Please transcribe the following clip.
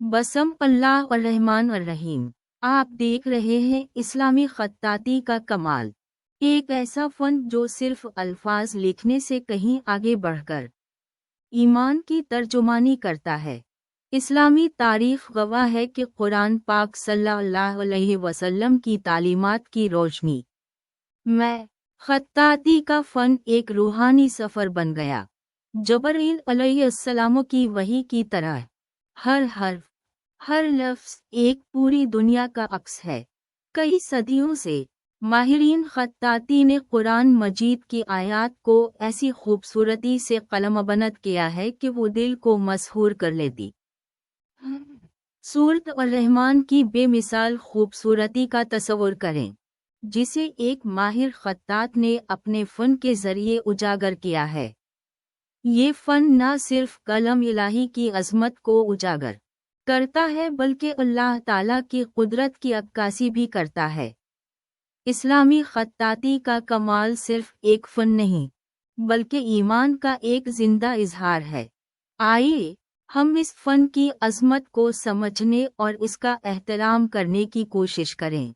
बसम अल्लाह और रहमान और रहीम। आप देख रहे हैं इस्लामी खत्ताती का कमाल, एक ऐसा फन जो सिर्फ अल्फाज लिखने से कहीं आगे बढ़कर ईमान की तर्जुमानी करता है। इस्लामी तारीख गवाह है कि कुरान पाक सल्लल्लाहु अलैहि वसल्लम की तालीमात की रोशनी में खत्ताती का फन एक रूहानी सफ़र बन गया। जबरील अलैहिस्सलाम की वही की तरह हर हर्फ, हर लफ्ज़ एक पूरी दुनिया का अक्स है। कई सदियों से माहिरीन खत्ताती ने कुरान मजीद की आयत को ऐसी खूबसूरती से कलमबंद किया है कि वो दिल को मसहूर कर लेती। सूरत और रहमान की बेमिसाल खूबसूरती का तस्वुर करें, जिसे एक माहिर खत्तात ने अपने फ़न के ज़रिए उजागर किया है। ये फ़न न सिर्फ कलम इलाही की अज़मत को उजागर करता है बल्कि अल्लाह ताला की कुदरत की अक्कासी भी करता है। इस्लामी खत्ताती का कमाल सिर्फ एक फ़न नहीं, बल्कि ईमान का एक जिंदा इजहार है। आइए हम इस फ़न की अज़मत को समझने और इसका एहतराम करने की कोशिश करें।